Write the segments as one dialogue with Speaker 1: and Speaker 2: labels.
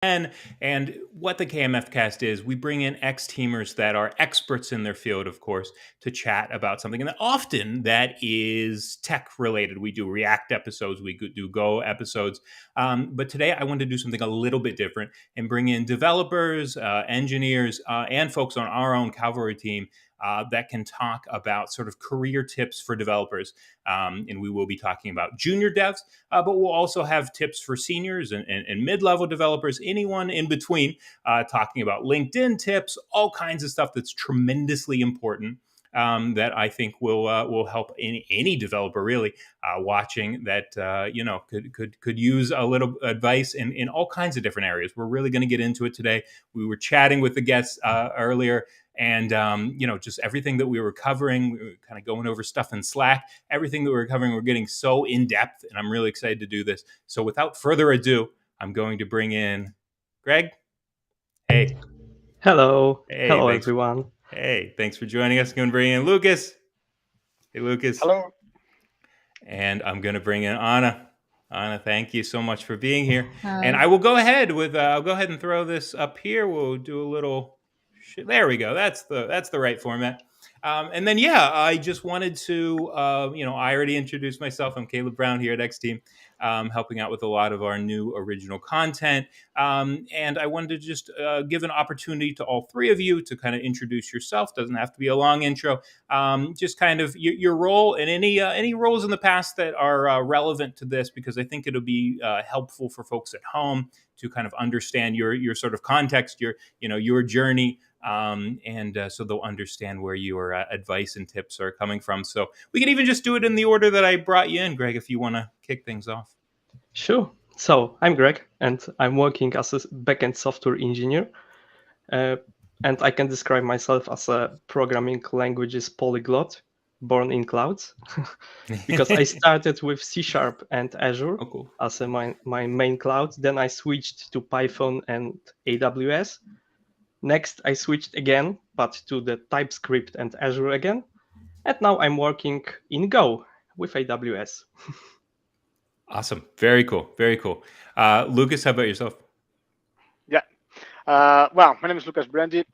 Speaker 1: And what the KMFcast is, we bring in ex-teamers that are experts in their field, of course, to chat about something. And often that is tech related. We do React episodes, we do Go episodes. But today I wanted to do something a little bit different and bring in developers, engineers, and folks on our own Cavalry team that can talk about sort of career tips for developers. And we will be talking about junior devs, but we'll also have tips for seniors and mid-level developers, anyone in between, talking about LinkedIn tips, all kinds of stuff that's tremendously important. That I think will help any developer really watching that could use a little advice in all kinds of different areas. We're really going to get into it today. We were chatting with the guests earlier, and just everything that we were covering, we were kind of going over stuff in Slack. Everything that we were covering, we're getting so in depth, and I'm really excited to do this. So without further ado, I'm going to bring in Greg. Hey.
Speaker 2: Hello.
Speaker 1: Hey,
Speaker 2: Hello,
Speaker 1: thanks.
Speaker 2: everyone.
Speaker 1: Hey, thanks for joining us. I'm going to bring in Lucas. Hey, Lucas.
Speaker 3: Hello.
Speaker 1: And I'm going to bring in Anna. Anna, thank you so much for being here.
Speaker 4: Hi.
Speaker 1: And I will go ahead with I'll go ahead and throw this up here. We'll do a little. There we go. That's the right format. And then I just wanted to I already introduced myself. I'm Caleb Brown here at X Team, helping out with a lot of our new original content. And I wanted to just give an opportunity to all three of you to kind of introduce yourself. Doesn't have to be a long intro. Just kind of your role and any roles in the past that are relevant to this, because I think it'll be helpful for folks at home to kind of understand your sort of context, your journey. So they'll understand where your advice and tips are coming from. So we can even just do it in the order that I brought you in, Greg, if you want to kick things off.
Speaker 2: Sure. So I'm Greg, and I'm working as a backend software engineer. And I can describe myself as a programming languages polyglot, born in clouds, because I started with C# and Azure as my main cloud. Then I switched to Python and AWS. Next, I switched again, but to the TypeScript and Azure again. And now I'm working in Go with AWS.
Speaker 1: Awesome. Very cool. Very cool. Lucas, how about yourself?
Speaker 3: Yeah. Well, my name is Lucas Brandi.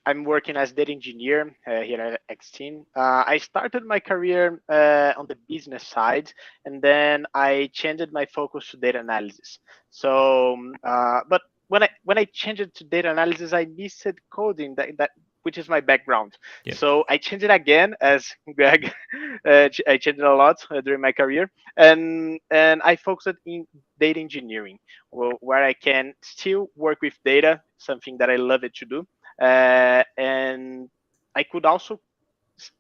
Speaker 3: I'm working as data engineer here at X-Team. I started my career on the business side, and then I changed my focus to data analysis. So, but when I changed it to data analysis, I missed coding, that which is my background.
Speaker 1: Yeah.
Speaker 3: So I changed it again, as Greg. I changed it a lot during my career, and I focused in data engineering, where I can still work with data, something that I love it to do, and I could also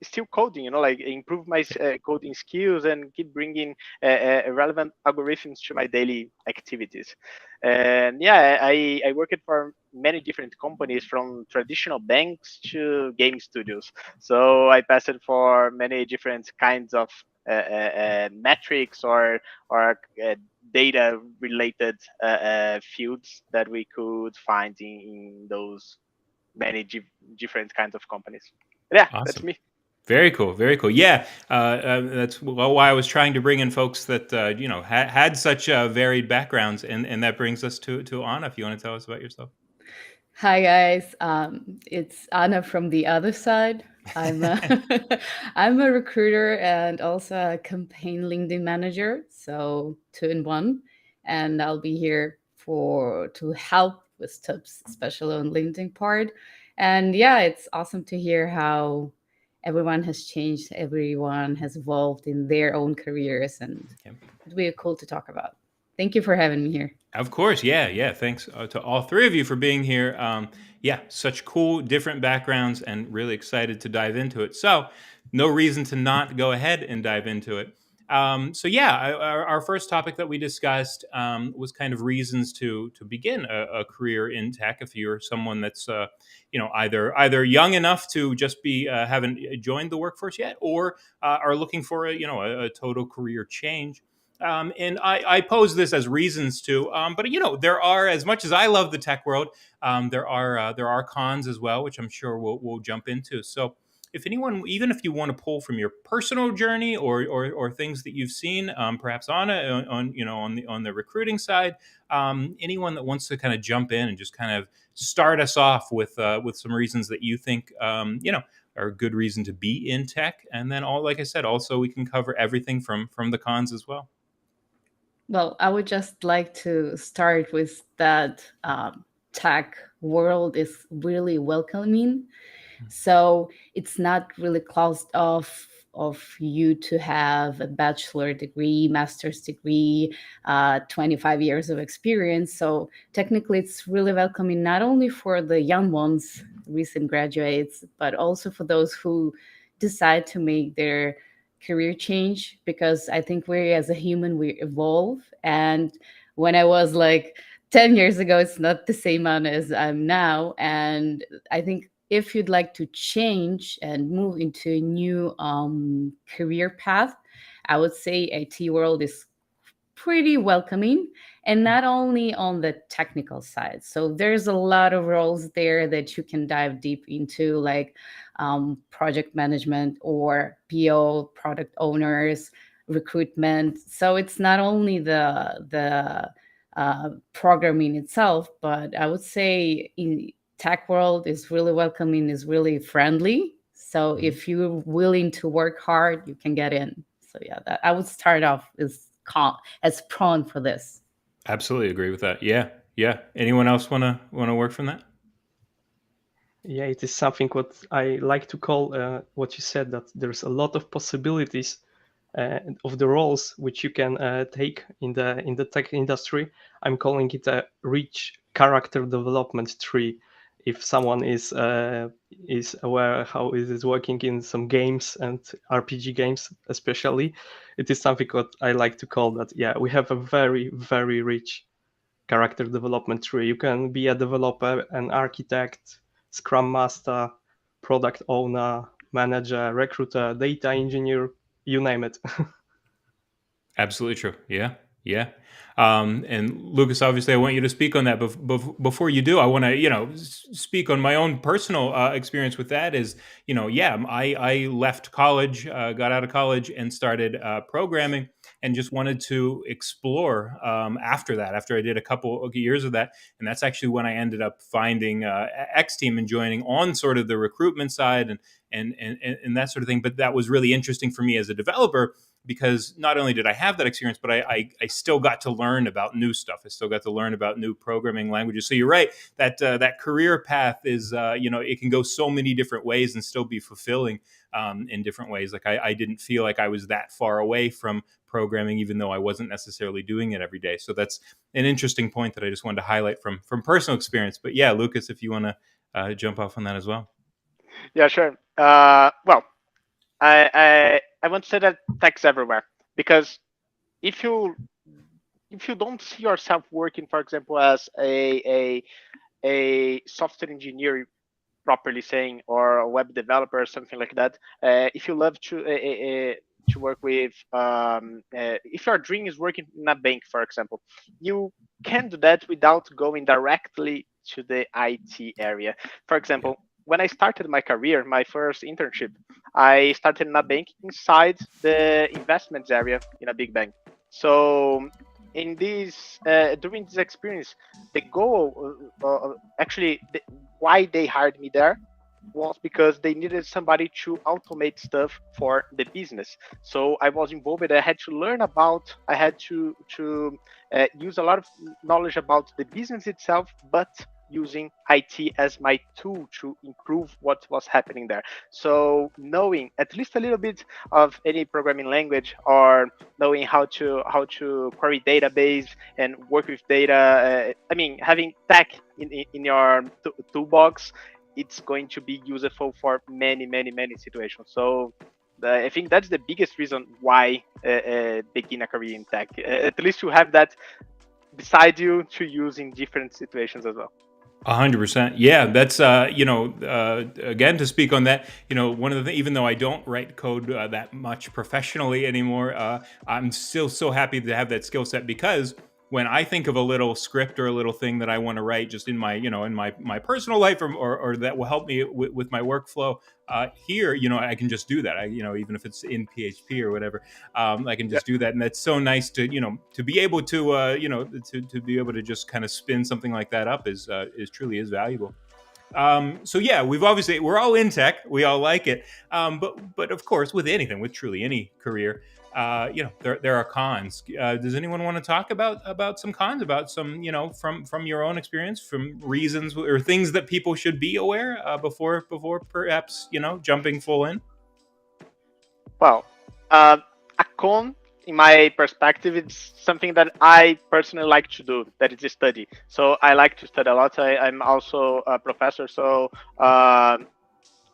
Speaker 3: still coding, like improve my coding skills and keep bringing relevant algorithms to my daily activities. And I worked for many different companies, from traditional banks to game studios. So I passed for many different kinds of metrics or data related fields that we could find in those many different kinds of companies. Yeah,
Speaker 1: awesome.
Speaker 3: That's me.
Speaker 1: Very cool. Very cool. Yeah, that's why I was trying to bring in folks that had such varied backgrounds, and that brings us to Anna. If you want to tell us about yourself.
Speaker 4: Hi guys, it's Anna from the other side. I'm a recruiter and also a campaign LinkedIn manager, so 2-in-1, and I'll be here to help with tips, especially on LinkedIn part. And it's awesome to hear how everyone has changed, everyone has evolved in their own careers, and it'd be cool to talk about. Thank you for having me here.
Speaker 1: Of course. Yeah. Thanks to all three of you for being here. Such cool, different backgrounds, and really excited to dive into it. So no reason to not go ahead and dive into it. Our first topic that we discussed was kind of reasons to begin a career in tech. If you're someone that's either young enough to just be haven't joined the workforce yet, or are looking for a total career change. And I pose this as reasons to, but there are, as much as I love the tech world, there are cons as well, which I'm sure we'll jump into. So if anyone, even if you want to pull from your personal journey or things that you've seen, perhaps on the recruiting side, anyone that wants to kind of jump in and just kind of start us off with some reasons that you think are a good reason to be in tech, and then like I said, also we can cover everything from the cons as well.
Speaker 4: Well, I would just like to start with that tech world is really welcoming. So it's not really closed off of you to have a bachelor degree, master's degree, 25 years of experience. So technically, it's really welcoming not only for the young ones, recent graduates, but also for those who decide to make their career change, because I think we as a human, we evolve. And when I was like 10 years ago, it's not the same amount as I'm now. And I think if you'd like to change and move into a new career path, I would say IT world is pretty welcoming, and not only on the technical side. So there's a lot of roles there that you can dive deep into, like project management or PO, product owners, recruitment. So it's not only the programming itself, but I would say in tech world is really welcoming, is really friendly. So if you're willing to work hard, you can get in. So yeah, that I would start off as prone for this.
Speaker 1: Absolutely agree with that. Yeah. Anyone else want to work from that?
Speaker 2: Yeah, it is something what I like to call what you said, that there's a lot of possibilities of the roles which you can take in the tech industry. I'm calling it a rich character development tree. If someone is aware how it is working in some games and RPG games, especially, it is something what I like to call that. Yeah, we have a very, very rich character development tree. You can be a developer, an architect, scrum master, product owner, manager, recruiter, data engineer, you name it.
Speaker 1: Absolutely true. Yeah. And Lucas, obviously, I want you to speak on that. Before you do, I want to, speak on my own personal experience with that. Is I left college, got out of college, and started programming, and just wanted to explore after that. After I did a couple of years of that, and that's actually when I ended up finding X Team and joining on sort of the recruitment side and that sort of thing. But that was really interesting for me as a developer, because not only did I have that experience, but I still got to learn about new stuff. I still got to learn about new programming languages. So you're right that that career path is, it can go so many different ways and still be fulfilling in different ways. Like I didn't feel like I was that far away from programming, even though I wasn't necessarily doing it every day. So that's an interesting point that I just wanted to highlight from personal experience. But yeah, Lucas, if you want to jump off on that as well.
Speaker 3: Yeah, sure. Well, I want to say that tech's everywhere, because if you don't see yourself working, for example, as a software engineer, properly saying, or a web developer or something like that, if you love to work with, if your dream is working in a bank, for example, you can do that without going directly to the IT area. For example, when I started my career, my first internship, I started in a bank inside the investments area in a big bank. So in this during this experience, the goal, why they hired me there was because they needed somebody to automate stuff for the business. So I was involved. I had to learn about. I had to use a lot of knowledge about the business itself, but using IT as my tool to improve what was happening there. So knowing at least a little bit of any programming language, or knowing how to query database and work with data. Having tech in your toolbox, it's going to be useful for many situations. So I think that's the biggest reason why begin a career in tech. At least you have that beside you to use in different situations as well.
Speaker 1: 100%. Yeah, that's again, to speak on that. One of the things, even though I don't write code that much professionally anymore, I'm still so happy to have that skill set, because when I think of a little script or a little thing that I want to write just in my, in my personal life, or that will help me with my workflow, here, I can just do that. Even if it's in PHP or whatever, I can just do that. And that's so nice to, to be able to, to be able to just kind of spin something like that up is truly is valuable. So yeah, we're all in tech. We all like it. But of course, with truly any career, there are cons. Does anyone want to talk about some cons, about some, from your own experience, from reasons or things that people should be aware before perhaps, jumping full in?
Speaker 3: Well, a con, in my perspective, it's something that I personally like to do, that is study. So I like to study a lot. I'm also a professor, so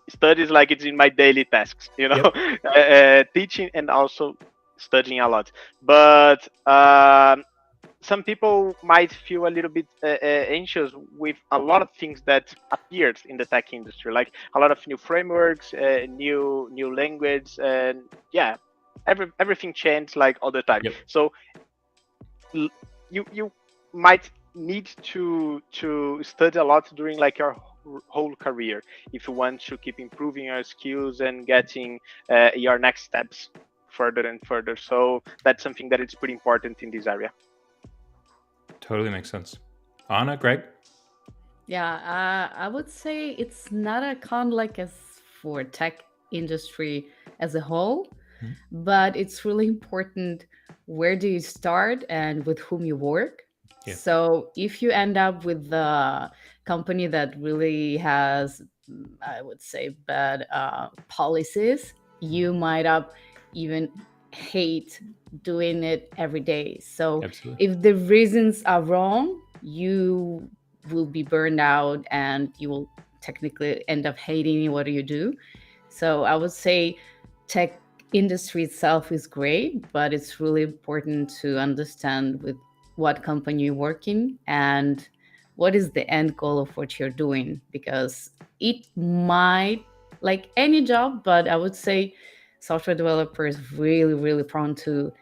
Speaker 3: studies like it's in my daily tasks,
Speaker 1: Yep.
Speaker 3: teaching and also studying a lot. But some people might feel a little bit anxious with a lot of things that appeared in the tech industry, like a lot of new frameworks, new language, and yeah, everything changed like all the time.
Speaker 1: Yep.
Speaker 3: So you might need to study a lot during like your whole career if you want to keep improving your skills and getting your next steps further and further. So that's something that is pretty important in this area.
Speaker 1: Totally makes sense. Anna, Greg?
Speaker 4: Yeah, I would say it's not a con like as for tech industry as a whole, but it's really important where do you start and with whom you work.
Speaker 1: Yeah.
Speaker 4: So if you end up with the company that really has, I would say, bad policies, you might up even hate doing it every day. So
Speaker 1: Absolutely.
Speaker 4: if the reasons are wrong, you will be burned out and you will technically end up hating what you do. So I would say tech industry itself is great, but it's really important to understand with what company you're working and what is the end goal of what you're doing, because it might, like any job, but I would say software developer is really, really prone to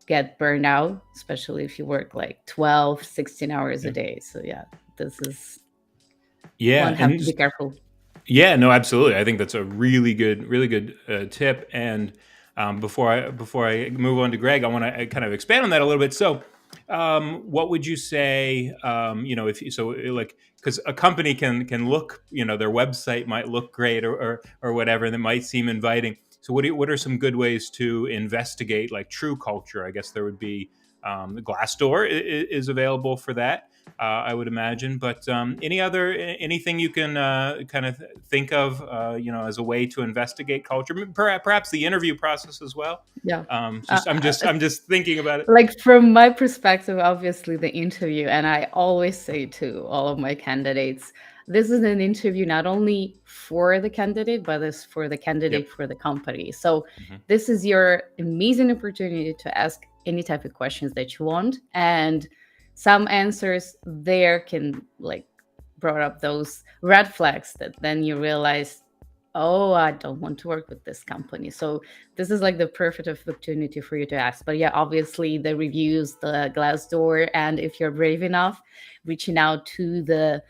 Speaker 4: get burned out, especially if you work like 12, 16 hours a day. So yeah, this is one have to be careful.
Speaker 1: Yeah, no, absolutely. I think that's a really good tip. And before I move on to Greg, I want to kind of expand on that a little bit. So, what would you say? Because a company can look, their website might look great or whatever, and it might seem inviting. So, what are some good ways to investigate like true culture? I guess there would be the Glassdoor is available for that. I would imagine. But anything you can kind of think of, as a way to investigate culture, perhaps the interview process as well.
Speaker 4: Yeah.
Speaker 1: I'm just thinking about it.
Speaker 4: Like from my perspective, obviously the interview, and I always say to all of my candidates, this is an interview not only for the candidate, but it's for the candidate for the company. So this is your amazing opportunity to ask any type of questions that you want, and some answers there can like brought up those red flags that then you realize, oh, I don't want to work with this company. So this is like the perfect opportunity for you to ask. But yeah, obviously the reviews, the Glassdoor, and if you're brave enough, reaching out to the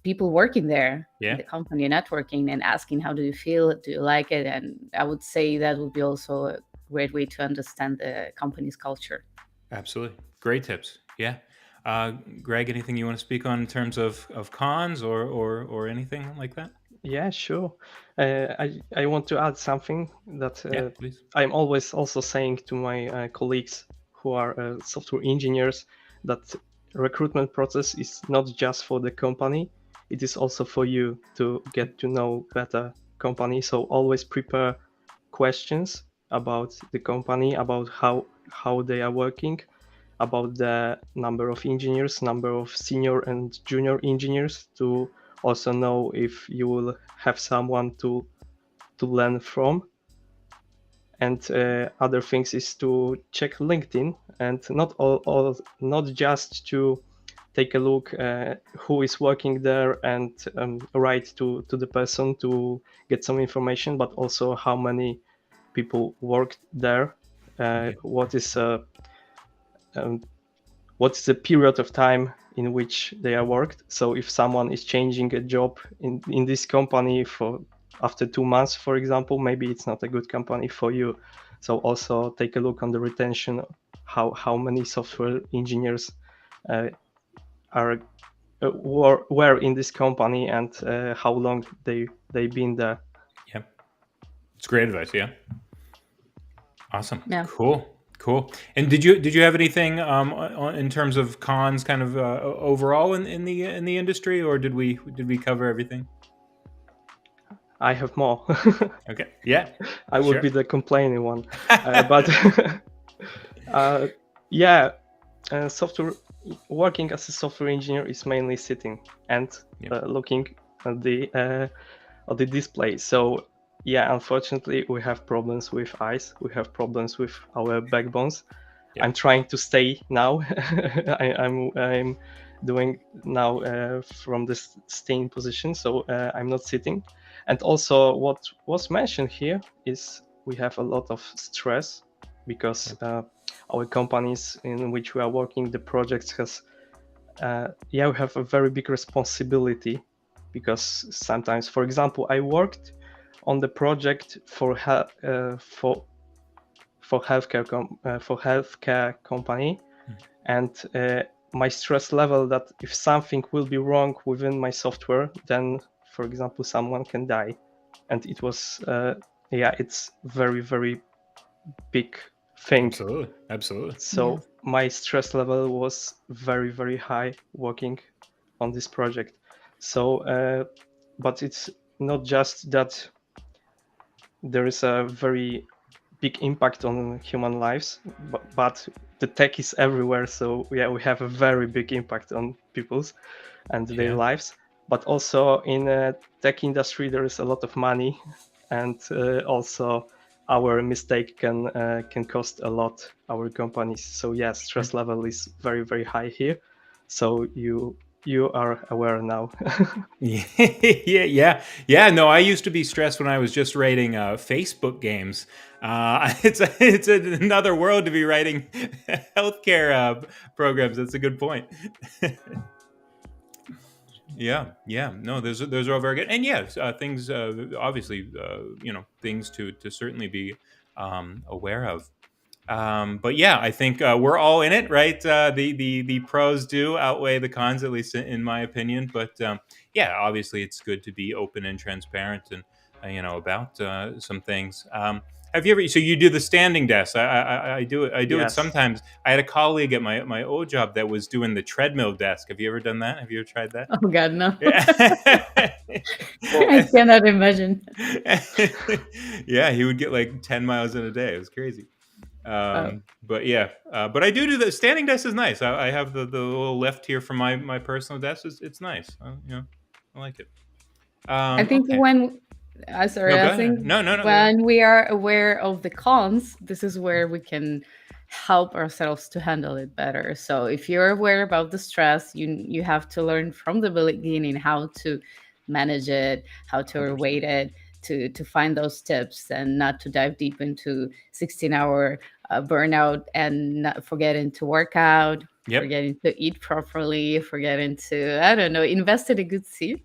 Speaker 4: people working there in the company, networking and asking, how do you feel? Do you like it? And I would say that would be also a great way to understand the company's culture.
Speaker 1: Absolutely. Great tips. Yeah. Greg, anything you want to speak on in terms of cons or anything like that?
Speaker 2: Yeah, sure. I want to add something that
Speaker 1: please.
Speaker 2: I'm always also saying to my colleagues who are software engineers, that recruitment process is not just for the company, it is also for you to get to know better company. So always prepare questions about the company, about how they are working, about the number of engineers, number of senior and junior engineers, to also know if you will have someone to learn from. And other things is to check LinkedIn, and not just to take a look who is working there and write to the person to get some information, but also how many people worked there, what what's the period of time in which they are worked. So if someone is changing a job in this company for after 2 months, for example, maybe it's not a good company for you. So also take a look on the retention, how many software engineers are were in this company, and how long they been there.
Speaker 1: Yeah, it's great advice. Yeah, awesome.
Speaker 4: Yeah.
Speaker 1: Cool. And did you have anything in terms of cons, kind of overall in the industry, or did we cover everything?
Speaker 2: I have more.
Speaker 1: Okay. Yeah.
Speaker 2: I would
Speaker 1: Sure.
Speaker 2: be the complaining one, but yeah, software working as a software engineer is mainly sitting and looking at the display. So yeah, unfortunately, we have problems with eyes. We have problems with our backbones.
Speaker 1: Yeah.
Speaker 2: I'm trying to stay now. I'm doing now from this staying position, so I'm not sitting. And also, what was mentioned here is we have a lot of stress because our companies in which we are working, the projects has we have a very big responsibility, because sometimes, for example, I worked on the project for healthcare company, and my stress level that if something will be wrong within my software, then, for example, someone can die, and it was it's very, very big thing.
Speaker 1: Absolutely.
Speaker 2: So my stress level was very, very high working on this project. So but it's not just that there is a very big impact on human lives, but the tech is everywhere. So yeah, we have a very big impact on people's and their lives. But also in a tech industry, there is a lot of money, and also our mistake can cost a lot our companies. So yeah, stress level is very, very high here. So you are aware now.
Speaker 1: Yeah. No, I used to be stressed when I was just writing Facebook games. It's another world to be writing healthcare programs. That's a good point. Yeah. No, those are all very good. And yes, things obviously things to certainly be aware of. But yeah, I think we're all in it, right? The pros do outweigh the cons, at least in my opinion. But yeah, obviously, it's good to be open and transparent, and about some things. Have you ever? So you do the standing desk? I do it. I do it
Speaker 2: Yes.
Speaker 1: sometimes. I had a colleague at my old job that was doing the treadmill desk. Have you ever done that? Have you ever tried that?
Speaker 4: Oh God, no.
Speaker 1: Yeah.
Speaker 4: I cannot imagine.
Speaker 1: Yeah, he would get like 10 miles in a day. It was crazy. But yeah, but I do the standing desk is nice. I have the little lift here from my personal desk. It's nice. I like it.
Speaker 4: I think
Speaker 1: Okay.
Speaker 4: when sorry,
Speaker 1: No, go
Speaker 4: I
Speaker 1: ahead.
Speaker 4: think
Speaker 1: No, go ahead.
Speaker 4: when we are aware of the cons, this is where we can help ourselves to handle it better. So if you're aware about the stress, you have to learn from the beginning how to manage it, how to
Speaker 1: 100%.
Speaker 4: weight it, to find those tips, and not to dive deep into 16-hour burnout, and not forgetting to work out,
Speaker 1: Yep.
Speaker 4: forgetting to eat properly, forgetting to, I don't know, invest in a good seat.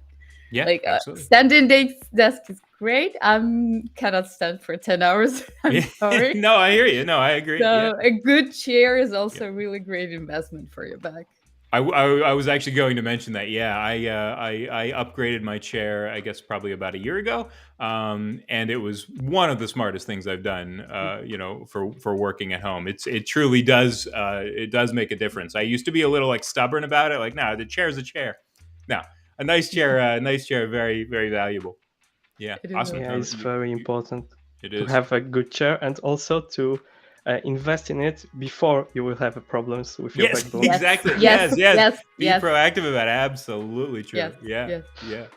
Speaker 1: Yeah,
Speaker 4: Like
Speaker 1: absolutely.
Speaker 4: standing desk is great. Cannot stand for 10 hours. I'm sorry.
Speaker 1: No, I hear you. No, I agree.
Speaker 4: So
Speaker 1: Yeah.
Speaker 4: a good chair is also a really great investment for your back.
Speaker 1: I was actually going to mention that. Yeah, I upgraded my chair, I guess probably about a year ago, and it was one of the smartest things I've done. For working at home, it truly does make a difference. I used to be a little like stubborn about it, like no, the chair's a chair. No, a nice chair, very, very valuable. Yeah,
Speaker 4: It is
Speaker 1: awesome.
Speaker 2: Yeah,
Speaker 1: No,
Speaker 2: it's very important
Speaker 1: it
Speaker 2: to
Speaker 1: is.
Speaker 2: have a good chair, and also to invest in it before you will have problems with your
Speaker 1: Yes,
Speaker 2: backbone.
Speaker 1: exactly.
Speaker 4: Yes.
Speaker 1: Yes. Be
Speaker 4: Yes.
Speaker 1: proactive about it. Absolutely true.
Speaker 4: Yes.
Speaker 1: Yeah.
Speaker 4: Yes.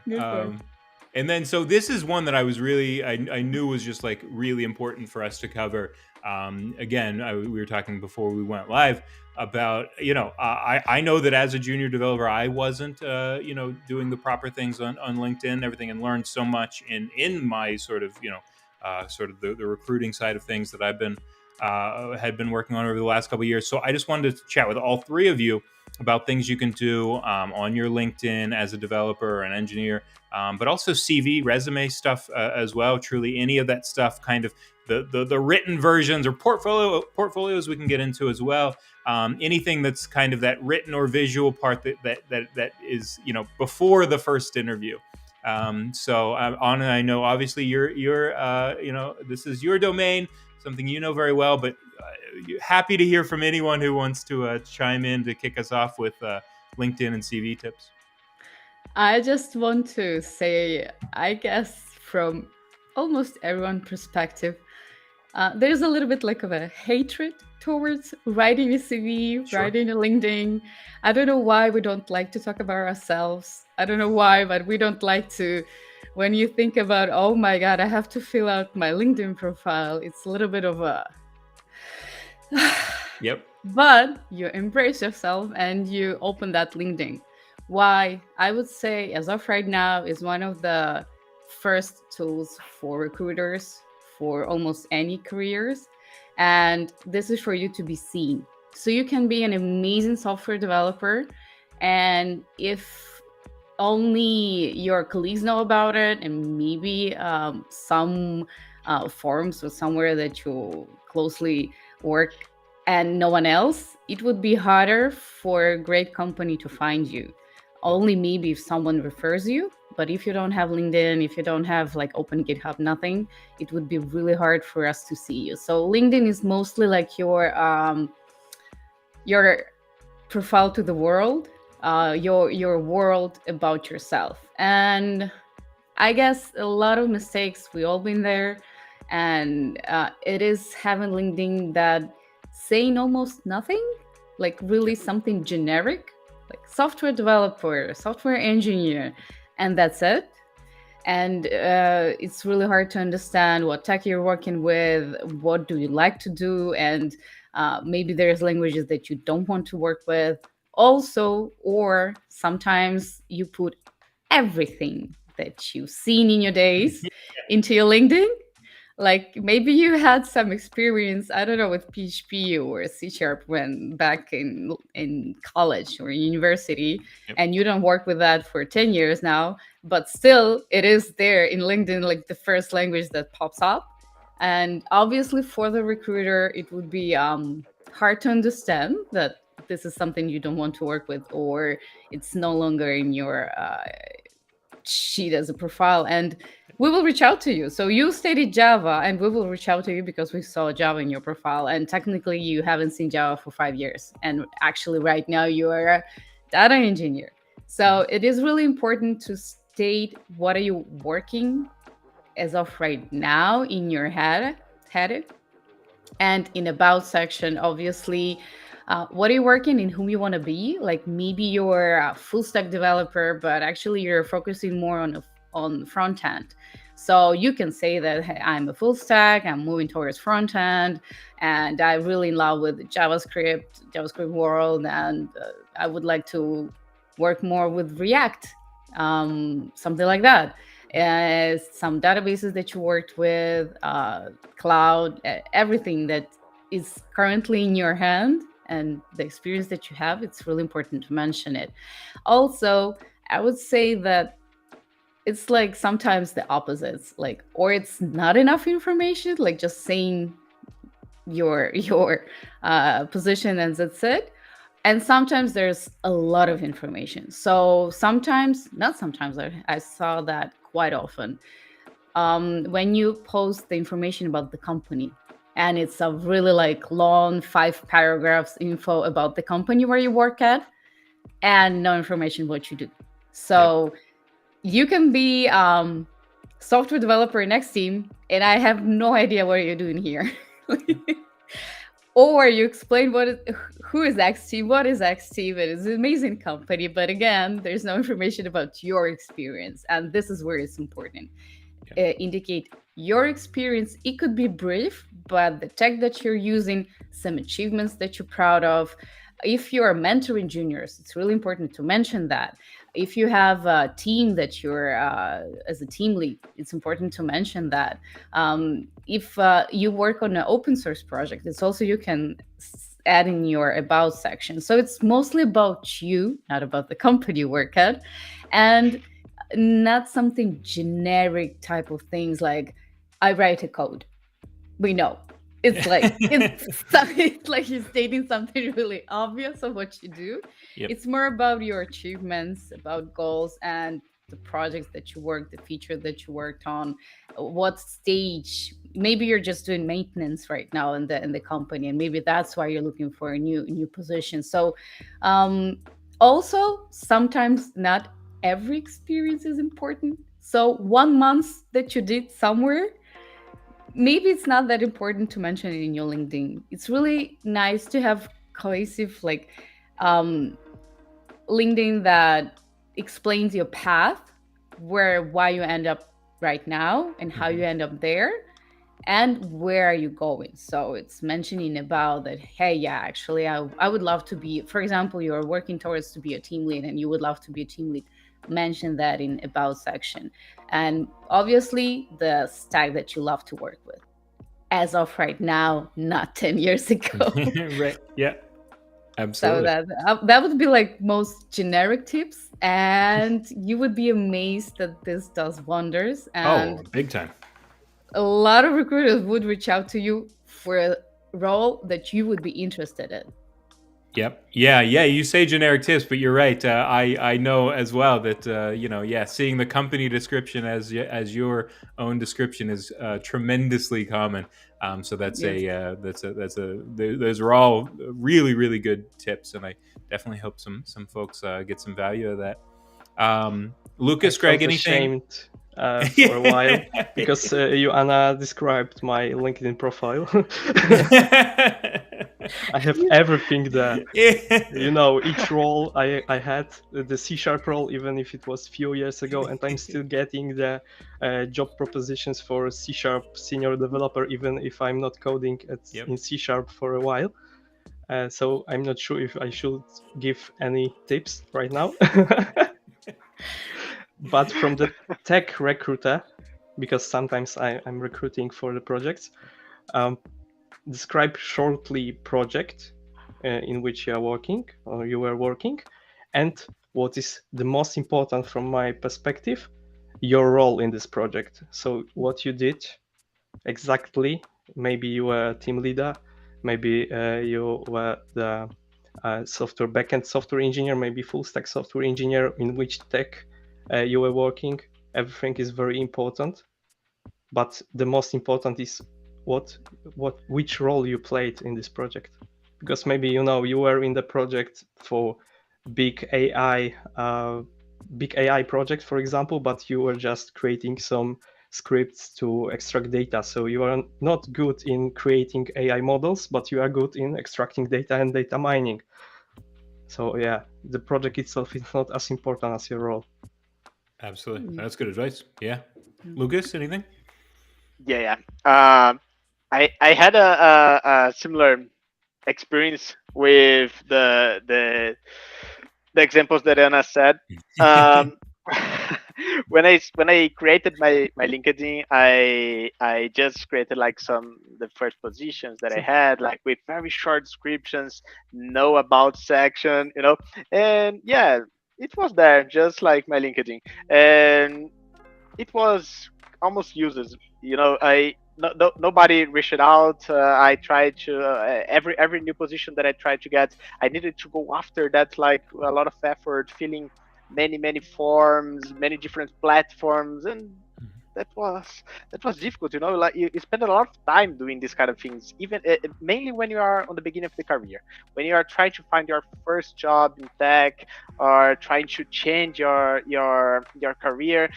Speaker 4: Good point.
Speaker 1: And then, so this is one that I was really, I knew was just like really important for us to cover. Again, we were talking before we went live about, I know that as a junior developer, I wasn't, doing the proper things on LinkedIn and everything, and learned so much in my sort of, sort of the recruiting side of things that I've been had been working on over the last couple of years. So I just wanted to chat with all three of you about things you can do on your LinkedIn as a developer or an engineer, but also CV, resume stuff as well. Truly, any of that stuff, kind of the written versions or portfolios we can get into as well. Anything that's kind of that written or visual part that is before the first interview. So Anna, I know obviously you're this is your domain, something you know very well, but happy to hear from anyone who wants to chime in to kick us off with LinkedIn and CV tips.
Speaker 4: I just want to say, I guess from almost everyone's perspective, there's a little bit like of a hatred towards writing a CV,
Speaker 1: Sure.
Speaker 4: writing a LinkedIn. I don't know why we don't like to talk about ourselves. I don't know why, but we don't like to. When you think about, oh my God, I have to fill out my LinkedIn profile, it's a little bit of a.
Speaker 1: Yep.
Speaker 4: But you embrace yourself and you open that LinkedIn. Why? I would say, as of right now, is one of the first tools for recruiters for almost any careers. And this is for you to be seen. So you can be an amazing software developer. And if only your colleagues know about it, and maybe some forums or somewhere that you closely work and no one else, it would be harder for a great company to find you. Only maybe if someone refers you, but if you don't have LinkedIn, if you don't have like open GitHub, nothing, it would be really hard for us to see you. So LinkedIn is mostly like your profile to the world, your world about yourself. And I guess a lot of mistakes, we all been there, and it is having LinkedIn that saying almost nothing, like really something generic, like software developer, software engineer, and that's it. And it's really hard to understand what tech you're working with, what do you like to do, and maybe there's languages that you don't want to work with also, or sometimes you put everything that you've seen in your days into your LinkedIn. Like maybe you had some experience, I don't know, with PHP or C# when back in college or university,
Speaker 1: Yep.
Speaker 4: and you don't work with that for 10 years now, but still it is there in LinkedIn, like the first language that pops up. And obviously for the recruiter, it would be hard to understand that this is something you don't want to work with, or it's no longer in your sheet as a profile, and we will reach out to you. So you stated Java, and we will reach out to you because we saw Java in your profile, and technically you haven't seen Java for 5 years, and actually right now you are a data engineer. So it is really important to state what are you working as of right now in your head. And in about section, obviously, what are you working in, whom you want to be. Like maybe you're a full stack developer, but actually you're focusing more on front end. So you can say that, hey, I'm a full stack, I'm moving towards front end, and I'm really in love with JavaScript world, and I would like to work more with React, something like that. Some databases that you worked with, cloud, everything that is currently in your hand and the experience that you have, it's really important to mention it. Also, I would say that it's like sometimes the opposites, like, or it's not enough information, like just saying your position and that's it. And sometimes there's a lot of information. So sometimes, not sometimes, I saw that quite often. When you post the information about the company, and it's a really like long 5 paragraphs info about the company where you work at, and no information what you do. So you can be software developer in X team, and I have no idea what you're doing here. Or you explain who is X team, what is X team. It is an amazing company, but again, there's no information about your experience, and this is where it's important. Indicate your experience. It could be brief, but the tech that you're using, some achievements that you're proud of, If you're mentoring juniors, it's really important to mention that. If you have a team that you're as a team lead, it's important to mention that. If you work on an open source project, it's also you can add in your about section. So it's mostly about you, not about the company you work at, and not something generic type of things like I write a code. We know it's like it's like you're stating something really obvious of what you do.
Speaker 1: Yep.
Speaker 4: It's more about your achievements, about goals, and the projects that you worked, the feature that you worked on, what stage. Maybe you're just doing maintenance right now in the company, and maybe that's why you're looking for a new position. So, also sometimes not every experience is important. So 1 month that you did somewhere, maybe it's not that important to mention it in your LinkedIn. It's really nice to have cohesive like LinkedIn that explains your path, why you end up right now and how you end up there and where are you going. So it's mentioning about that, hey, yeah, actually I would love to be, for example, you're working towards to be a team lead and you would love to be a team lead. Mention that in about section. And obviously the stack that you love to work with as of right now, not 10 years ago.
Speaker 1: Right. Yeah.
Speaker 4: So
Speaker 1: Absolutely.
Speaker 4: that would be like most generic tips, and you would be amazed that this does wonders. And
Speaker 1: Big time.
Speaker 4: a lot of recruiters would reach out to you for a role that you would be interested in.
Speaker 1: Yep. Yeah. You say generic tips, but you're right. I know as well that seeing the company description as your own description is tremendously common. So those are all really, really good tips, and I definitely hope some folks get some value of that. Lucas, Greg, anything?
Speaker 2: Ashamed for a while because you, Anna, described my LinkedIn profile. I have everything there. Each role I had, the C# role, even if it was few years ago, and I'm still getting the job propositions for C# senior developer, even if I'm not coding in C# for a while. So I'm not sure if I should give any tips right now. But from the tech recruiter, because sometimes I'm recruiting for the projects, describe shortly project in which you are working or you were working, and what is the most important from my perspective, your role in this project. So what you did exactly. Maybe you were a team leader, maybe you were the backend software engineer, maybe full stack software engineer, in which tech you were working. Everything is very important, but the most important is which role you played in this project. Because maybe you were in the project for big AI project, for example, but you were just creating some scripts to extract data. So you are not good in creating AI models, but you are good in extracting data and data mining. So yeah, the project itself is not as important as your role.
Speaker 1: Absolutely. That's good advice. Yeah. Lucas, anything?
Speaker 3: Yeah. I had a similar experience with the examples that Anna said. When I created my LinkedIn, I just created like the first positions that I had, like with very short descriptions, no about section, and yeah, it was there just like my LinkedIn, and it was almost useless. Nobody reached out. I tried to every new position that I tried to get, I needed to go after that, like a lot of effort, filling many forms, many different platforms, and that was difficult. Like you spend a lot of time doing these kind of things, even mainly when you are on the beginning of the career, when you are trying to find your first job in tech or trying to change your career.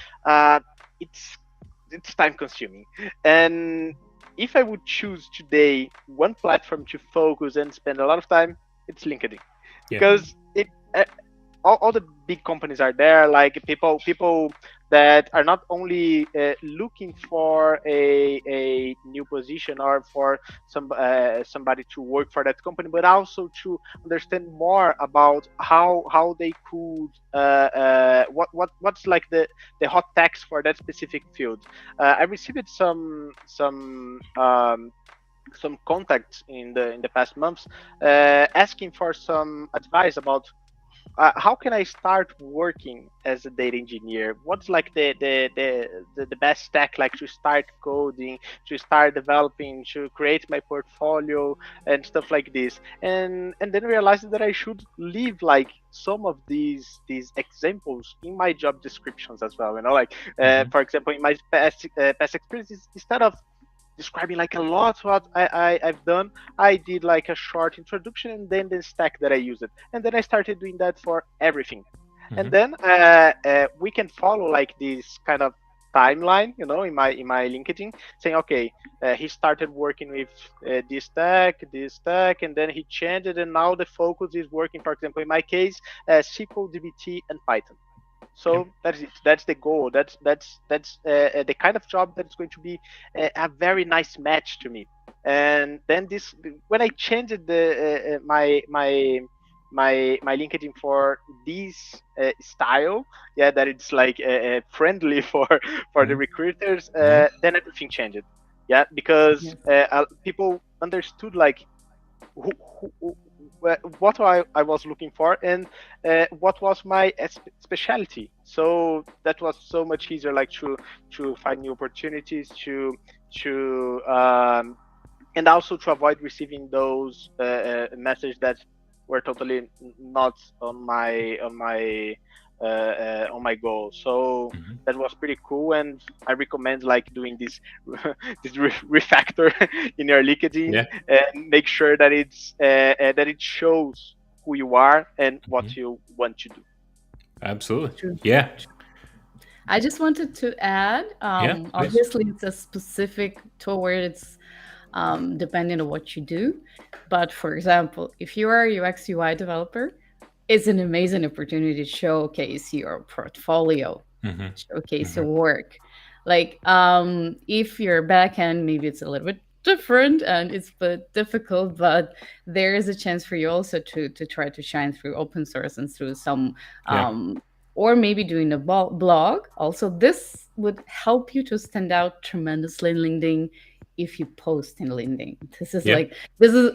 Speaker 3: It's time consuming, and if I would choose today one platform to focus and spend a lot of time, it's LinkedIn, because all the big companies are there. Like people that are not only looking for a new position or for somebody to work for that company, but also to understand more about how they could what's like the hot techs for that specific field. I received some contacts in the past months asking for some advice about how can I start working as a data engineer? What's like the best stack like to start coding, to start developing, to create my portfolio and stuff like this. And then realized that I should leave like some of these examples in my job descriptions as well. You know, like for example, in my past experiences, instead of describing like a lot what I've done, I did like a short introduction and then the stack that I used it. And then I started doing that for everything. And then we can follow like this kind of timeline, you know, in my LinkedIn, saying, okay, he started working with this stack, and then he changed it, and now the focus is working, for example, in my case, SQL, DBT, and Python. So that's it. That's the goal. That's the kind of job that's going to be a very nice match to me. And then this, when I changed the my LinkedIn for this style, yeah, that it's like friendly for the recruiters, then everything changed. Yeah, because people understood like what I was looking for and what was my specialty. So that was so much easier, like to find new opportunities, to and also to avoid receiving those messages that were totally not on my goal. So that was pretty cool, and I recommend like doing this this refactor in your LinkedIn and make sure that that it shows who you are and what you want to do.
Speaker 1: Absolutely.
Speaker 4: True.
Speaker 1: Yeah.
Speaker 4: I just wanted to add, obviously it's a specific towards depending on what you do. But for example, if you are a UX UI developer, it's an amazing opportunity to showcase your portfolio, showcase your work. Like if you're backend, maybe it's a little bit different and it's a bit difficult, but there is a chance for you also to try to shine through open source and through some or maybe doing a blog. Also, this would help you to stand out tremendously in LinkedIn if you post in LinkedIn. This is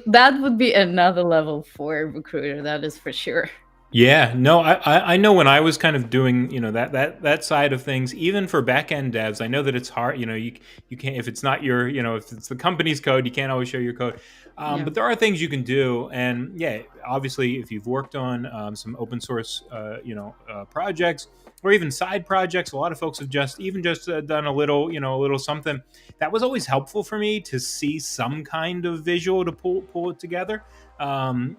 Speaker 4: that would be another level for a recruiter, that is for sure.
Speaker 1: Yeah, no, I know when I was kind of doing, you know, that side of things, even for backend devs, I know that it's hard, you know, you can't, if it's not your, you know, if it's the company's code, you can't always show your code. But there are things you can do. And obviously if you've worked on some open source, projects or even side projects, a lot of folks have just done a little something. That was always helpful for me to see some kind of visual to pull it together. And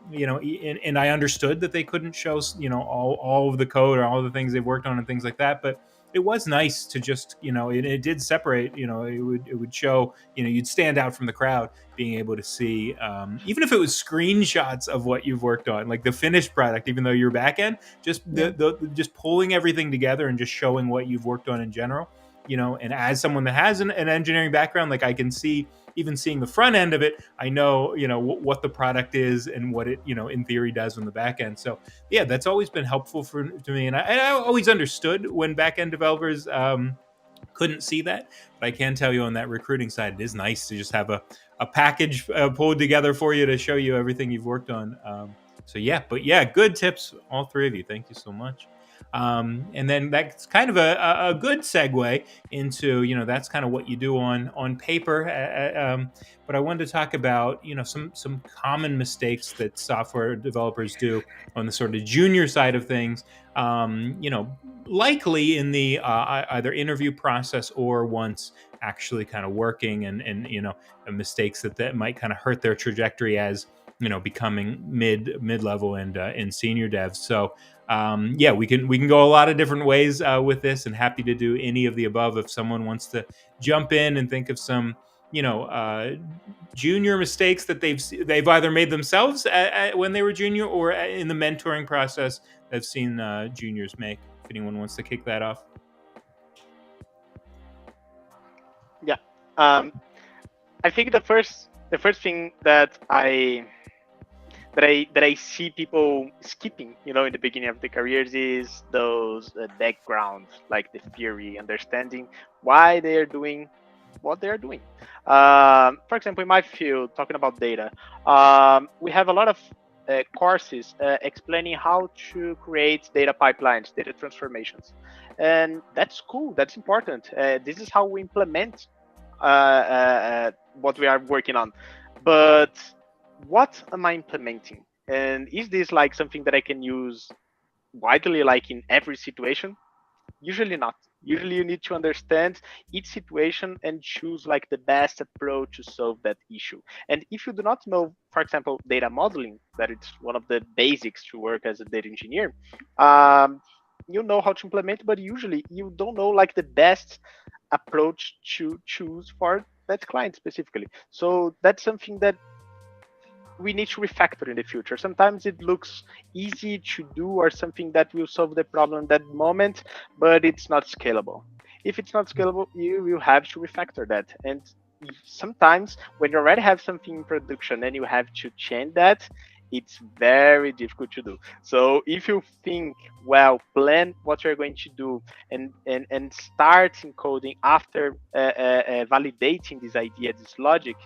Speaker 1: I understood that they couldn't show, all of the code or all of the things they've worked on and things like that, but it was nice to just, it did separate, it would show, you'd stand out from the crowd being able to see, even if it was screenshots of what you've worked on, like the finished product, even though you're back end, just just pulling everything together and just showing what you've worked on in general, and as someone that has an engineering background, like I can see, even seeing the front end of it, I know, what the product is and what it, in theory does on the back end. So yeah, that's always been helpful to me. And I always understood when back end developers couldn't see that. But I can tell you on that recruiting side, it is nice to just have a package pulled together for you to show you everything you've worked on. Good tips, all three of you. Thank you so much. And then that's kind of a good segue into, that's kind of what you do on paper. But I wanted to talk about, some common mistakes that software developers do on the sort of junior side of things, likely in the either interview process or once actually kind of working and mistakes that might kind of hurt their trajectory as, becoming mid-level and senior devs. So we can go a lot of different ways with this, and happy to do any of the above if someone wants to jump in and think of some junior mistakes that they've either made themselves when they were junior or in the mentoring process they've seen juniors make. If anyone wants to kick that off.
Speaker 3: Yeah. I think the first thing that I see people skipping, in the beginning of the careers is those background, like the theory, understanding why they are doing what they are doing. For example, in my field, talking about data, we have a lot of courses explaining how to create data pipelines, data transformations, and that's cool. That's important. This is how we implement what we are working on. But what am I implementing? And is this like something that I can use widely, like in every situation? Usually not. Usually you need to understand each situation and choose like the best approach to solve that issue. And if you do not know, for example, data modeling, that it's one of the basics to work as a data engineer, um, you know how to implement, but usually you don't know like the best approach to choose for that client specifically. So that's something that we need to refactor in the future. Sometimes it looks easy to do or something that will solve the problem that moment, but it's not scalable. If it's not scalable, you will have to refactor that. And sometimes when you already have something in production and you have to change that, it's very difficult to do. So if you think, well, plan what you're going to do and start encoding after validating this idea, this logic,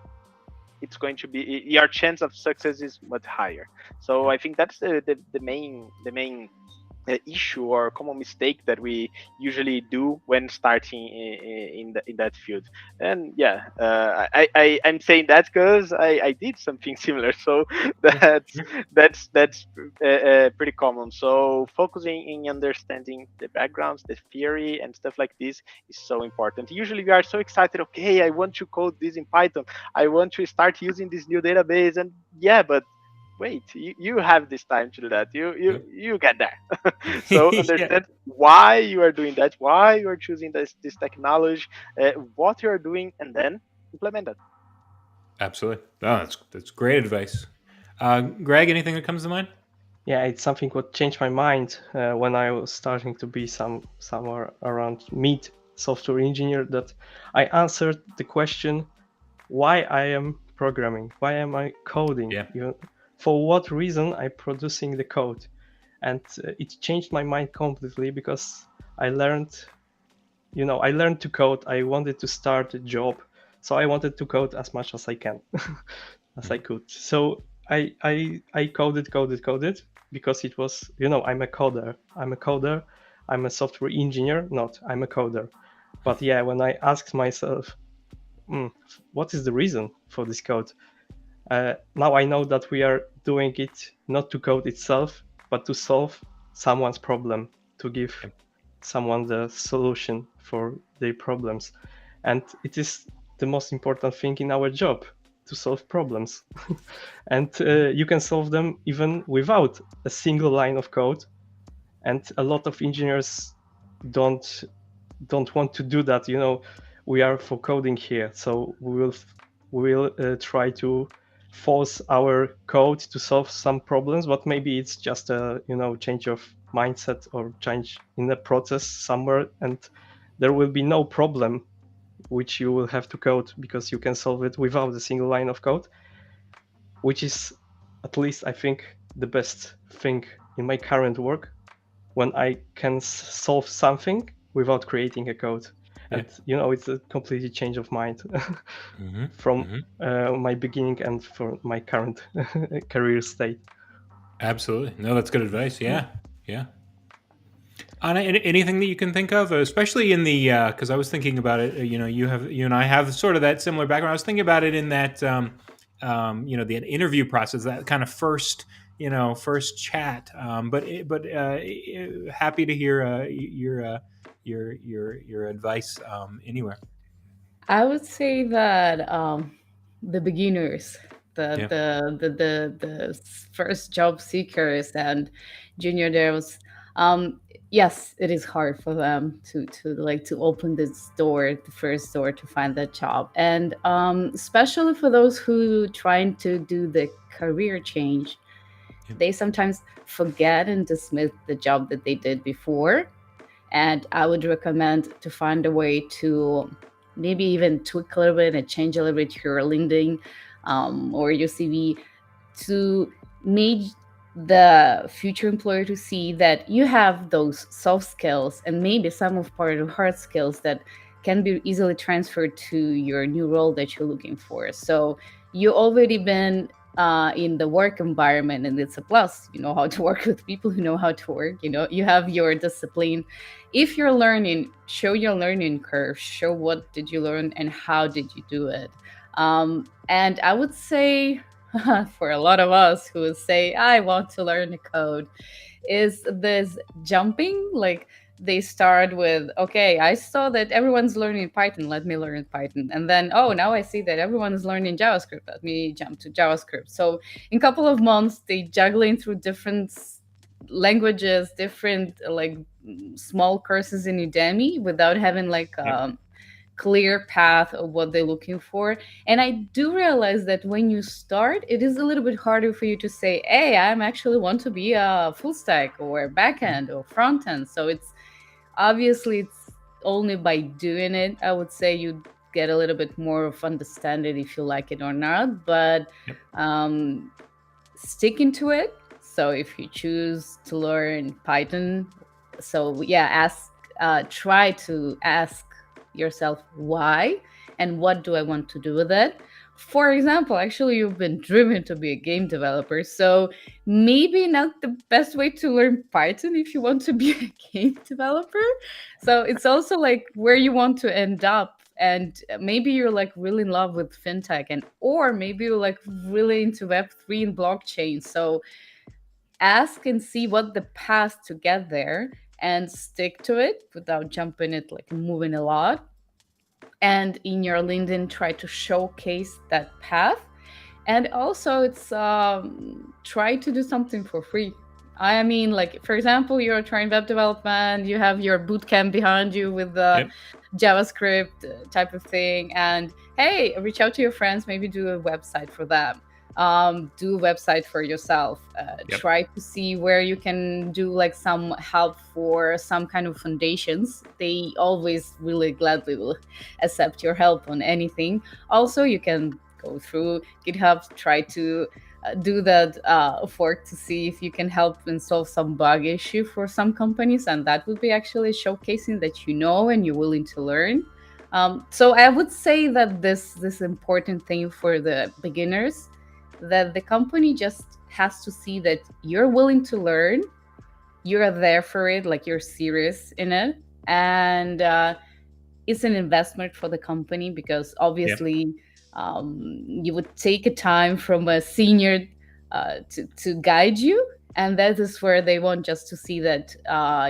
Speaker 3: it's going to be your chance of success is much higher. So I think that's the main issue or common mistake that we usually do when starting in that field. And yeah, I'm saying that because I did something similar. So that's pretty common. So focusing in understanding the backgrounds, the theory, and stuff like this is so important. Usually we are so excited. Okay, I want to code this in Python. I want to start using this new database. And yeah, but wait, you have this time to do that. You get there. So
Speaker 1: Yeah,
Speaker 3: understand why you are doing that, why you are choosing this technology, what you are doing, and then implement that.
Speaker 1: absolutely. Oh, that's great advice. Greg, anything that comes to mind?
Speaker 2: Yeah, it's something what changed my mind when I was starting to be somewhere around mid software engineer, that I answered the question why I am programming, why am I coding,
Speaker 1: Yeah.
Speaker 2: for what reason I producing the code. And it changed my mind completely because I learned to code. I wanted to start a job, so I wanted to code as much as I can, as I could. So I coded because it was, I'm a coder. I'm a software engineer, not I'm a coder. But yeah, when I asked myself, what is the reason for this code? Now I know that we are doing it not to code itself, but to solve someone's problem, to give
Speaker 1: Yep.
Speaker 2: someone the solution for their problems. And it is the most important thing in our job, to solve problems. And you can solve them even without a single line of code. And a lot of engineers don't want to do that. We are for coding here, so we will try to force our code to solve some problems, but maybe it's just a change of mindset or change in the process somewhere, and there will be no problem which you will have to code, because you can solve it without a single line of code, which is, at least I think, the best thing in my current work, when I can solve something without creating a code.
Speaker 1: Yeah.
Speaker 2: And it's a completely change of mind
Speaker 1: Mm-hmm.
Speaker 2: from
Speaker 1: Mm-hmm.
Speaker 2: my beginning and for my current career state.
Speaker 1: Absolutely. No, that's good advice. Yeah. Yeah. Anna, anything that you can think of, especially in the because I was thinking about it. You and I have sort of that similar background. I was thinking about it in that the interview process, that kind of first chat. But happy to hear your advice anywhere.
Speaker 4: I would say that the beginners, the,
Speaker 1: Yeah.
Speaker 4: the first job seekers and junior devs, yes, it is hard for them to open this door, the first door to find that job, and especially for those who trying to do the career change,
Speaker 1: Yeah.
Speaker 4: they sometimes forget and dismiss the job that they did before. And I would recommend to find a way to maybe even tweak a little bit and change a little bit your LinkedIn or your CV to make the future employer to see that you have those soft skills and maybe some of part of hard skills that can be easily transferred to your new role that you're looking for. So you already been in the work environment, and it's a plus. You know how to work with people who know how to work. You know, you have your discipline. If you're learning, show your learning curve. Show what did you learn and how did you do it. And I would say for a lot of us who would say, I want to learn the code, is this jumping. Like they start with, okay, I saw that everyone's learning Python, let me learn Python. And then, oh, now I see that everyone is learning JavaScript, let me jump to JavaScript. So in a couple of months, they juggling through different languages, different like small courses in Udemy without having like clear path of what they're looking for. And I do realize that when you start, it is a little bit harder for you to say, hey, I'm actually want to be a full stack or backend or front end. So it's obviously it's only by doing it, I would say you get a little bit more of understanding if you like it or not. But sticking to it. So if you choose to learn Python, so yeah, try to ask yourself why and what do I want to do with it. For example, actually you've been driven to be a game developer, so maybe not the best way to learn Python if you want to be a game developer. So it's also like where you want to end up, and maybe you're like really in love with fintech, and or maybe you're like really into web3 and blockchain. So ask and see what the path to get there and stick to it without jumping it, like moving a lot. And in your LinkedIn, try to showcase that path. And also, it's try to do something for free. I mean, like, for example, you're trying web development, you have your bootcamp behind you with the JavaScript type of thing. And hey, reach out to your friends, maybe do a website for them. Do a website for yourself. Try to see where you can do like some help for some kind of foundations. They always really gladly will accept your help on anything. Also, you can go through GitHub, try to do that fork to see if you can help and solve some bug issue for some companies, and that would be actually showcasing that you know and you're willing to learn. So I would say that this important thing for the beginners, that the company just has to see that you're willing to learn, you're there for it, like you're serious in it, and it's an investment for the company because obviously you would take a time from a senior to guide you, and that is where they want just to see that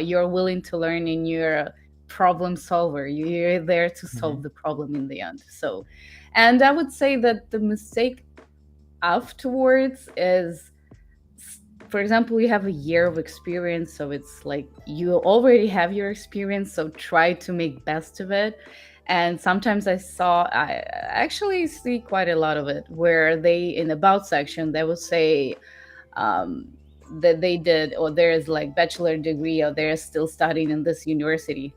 Speaker 4: you're willing to learn and you're a problem solver. You're there to solve the problem in the end. So, and I would say that the mistake afterwards is, for example, you have a year of experience, so it's like you already have your experience, so try to make best of it. And sometimes I actually see quite a lot of it where they, in about section, they will say that they did, or there's like bachelor degree, or they're still studying in this university.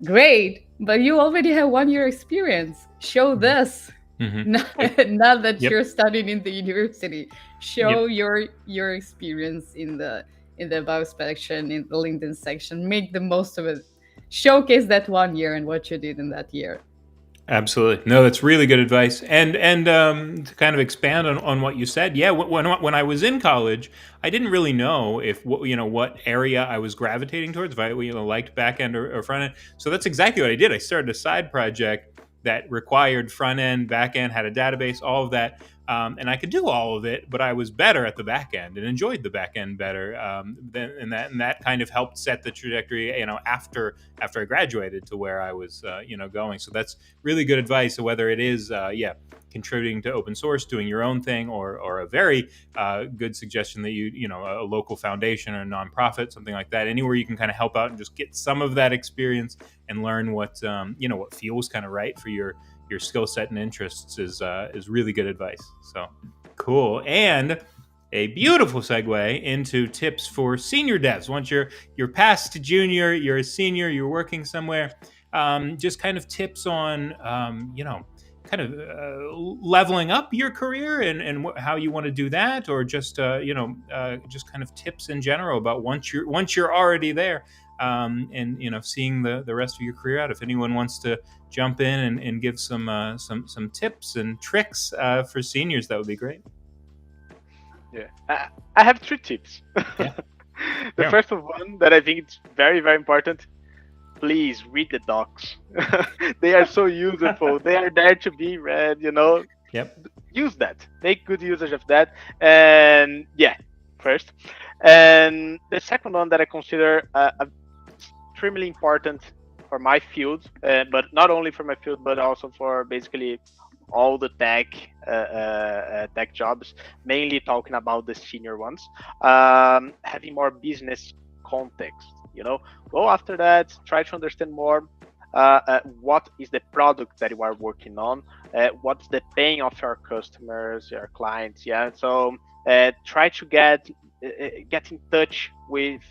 Speaker 4: Great, but you already have 1 year experience. Show this. Not that you're studying in the university. Show your experience in the about section, in the LinkedIn section. Make the most of it. Showcase that 1 year and what you did in that year.
Speaker 1: Absolutely. No, that's really good advice. And to kind of expand on what you said, when I was in college, I didn't really know if what area I was gravitating towards, if I liked back end or front end. So that's exactly what I did. I started a side project that required front end, back end, had a database, all of that. And I could do all of it, but I was better at the back end and enjoyed the back end better. And that kind of helped set the trajectory, after I graduated to where I was, going. So that's really good advice. So whether it is, contributing to open source, doing your own thing, or a very good suggestion that a local foundation or a nonprofit, something like that, anywhere you can kind of help out and just get some of that experience and learn what feels kind of right for your skill set and interests is really good advice. So cool. And a beautiful segue into tips for senior devs. Once you're past junior, you're a senior, you're working somewhere. just kind of tips on, kind of leveling up your career and how you want to do that, or just just kind of tips in general about once you're already there, and seeing the rest of your career out. If anyone wants to jump in and give some tips and tricks for seniors, that would be great.
Speaker 3: Yeah, I have 3 tips.
Speaker 1: Yeah.
Speaker 3: The
Speaker 1: Yeah.
Speaker 3: first one that I think it's very, very important. Please read the docs. They are so useful. They are there to be read.
Speaker 1: Yep.
Speaker 3: Use that. Make good usage of that. And yeah, first. And the second one that I consider extremely important for my field, but not only for my field, but also for basically all the tech jobs, mainly talking about the senior ones, having more business context. Go after that, try to understand more what is the product that you are working on, what's the pain of your customers, your clients. Yeah, so try to get in touch with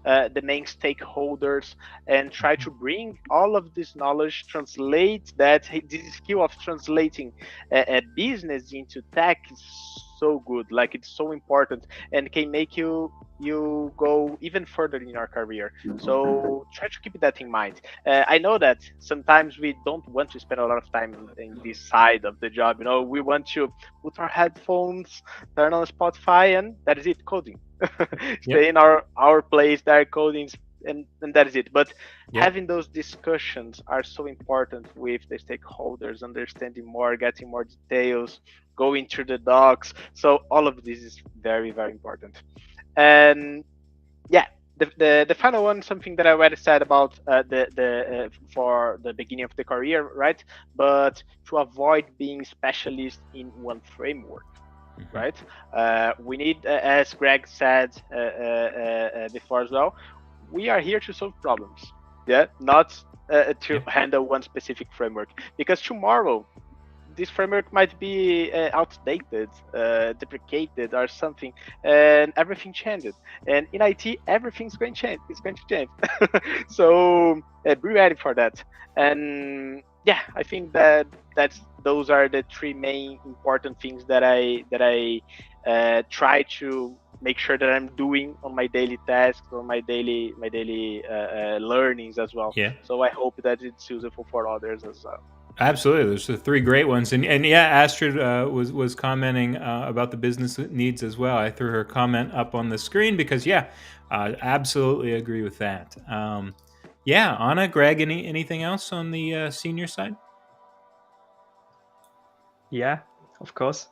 Speaker 3: the main stakeholders and try to bring all of this knowledge, translate that. This skill of translating a business into tech is so good, like it's so important, and can make you go even further in your career. So try to keep that in mind. I know that sometimes we don't want to spend a lot of time in this side of the job. We want to put our headphones, turn on Spotify, and that is it, coding. Stay in our place there, coding, and that is it. But having those discussions are so important with the stakeholders, understanding more, getting more details, going through the docs. So all of this is very, very important. And yeah, the final one, something that I already said about the for the beginning of the career, right? But to avoid being specialist in one framework, right? We need, as Greg said before as well, we are here to solve problems, yeah, not to handle one specific framework, because tomorrow this framework might be outdated, deprecated, or something, and everything changed. And in IT, everything's going to change. It's going to change. So be ready for that. And yeah, I think those are the 3 main important things that I try to make sure that I'm doing on my daily tasks or my daily learnings as well.
Speaker 1: Yeah.
Speaker 3: So I hope that it's useful for others as well.
Speaker 1: Absolutely, there's the 3 great ones, and yeah, Astrid was commenting about the business needs as well. I threw her comment up on the screen because absolutely agree with that. Anna, Greg, anything else on the senior side?
Speaker 2: Yeah, of course.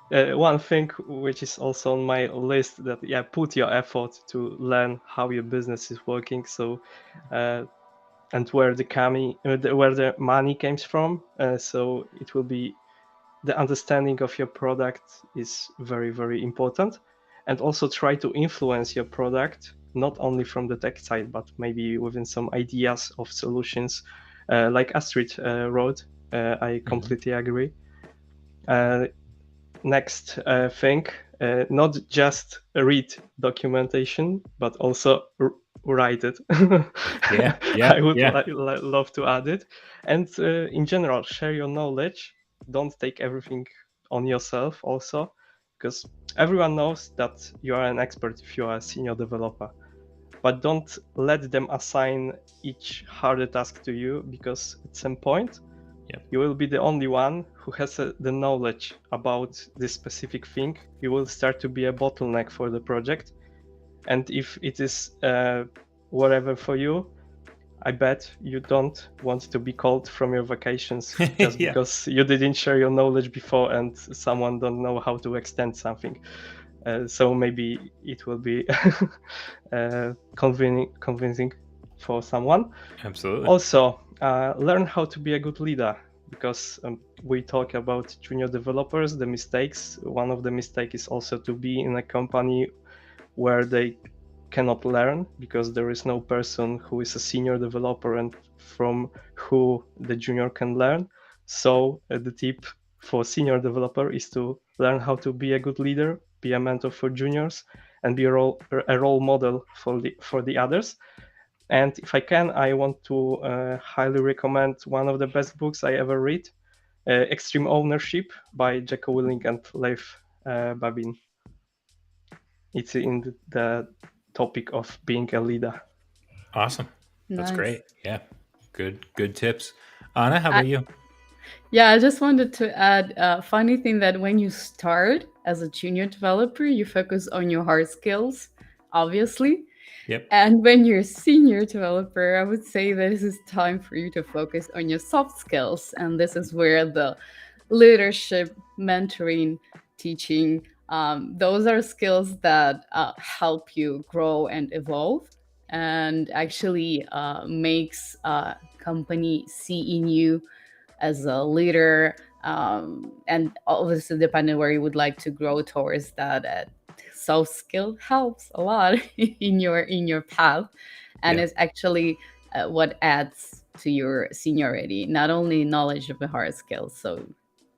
Speaker 2: One thing which is also on my list, that put your effort to learn how your business is working. So and where the money comes from. So it will be the understanding of your product is very, very important, and also try to influence your product not only from the tech side, but maybe within some ideas of solutions, like Astrid wrote. I completely agree. Next thing, not just read documentation, but also write it. I would love to add it. And in general, share your knowledge. Don't take everything on yourself also, because everyone knows that you are an expert if you are a senior developer. But don't let them assign each harder task to you, because at some point, you will be the only one who has the knowledge about this specific thing. You will start to be a bottleneck for the project. And if it is whatever for you, I bet you don't want to be called from your vacations just because you didn't share your knowledge before and someone don't know how to extend something. So maybe it will be convincing for someone.
Speaker 1: Absolutely.
Speaker 2: Also, learn how to be a good leader, because we talk about junior developers, the mistakes. One of the mistakes is also to be in a company where they cannot learn, because there is no person who is a senior developer and from who the junior can learn. So the tip for senior developer is to learn how to be a good leader, be a mentor for juniors, and be a role model for the others. And if I can, I want to highly recommend one of the best books I ever read, Extreme Ownership by Jacko Willing and Leif Babin. It's in the topic of being a leader.
Speaker 1: Awesome. That's
Speaker 4: Nice.
Speaker 1: great. Yeah. Good tips. Anna, how
Speaker 4: I,
Speaker 1: about you?
Speaker 4: yeah, I just wanted to add funny thing that when you start as a junior developer, you focus on your hard skills, obviously.
Speaker 1: Yep.
Speaker 4: And when you're a senior developer, I would say that this is time for you to focus on your soft skills. And this is where the leadership, mentoring, teaching, those are skills that help you grow and evolve and actually makes a company see in you as a leader, and obviously depending where you would like to grow towards that, soft skill helps a lot in your path, and
Speaker 1: Yeah.
Speaker 4: it's actually what adds to your seniority, not only knowledge of the hard skills. So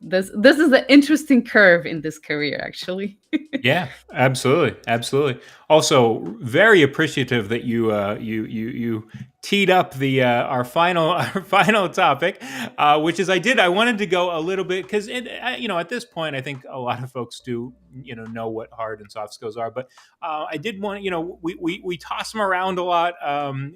Speaker 4: this is an interesting curve in this career, actually.
Speaker 1: Yeah, absolutely. Also, very appreciative that you teed up the our final our final topic, which is I wanted to go a little bit because at this point I think a lot of folks do know what hard and soft skills are, but I did want we toss them around a lot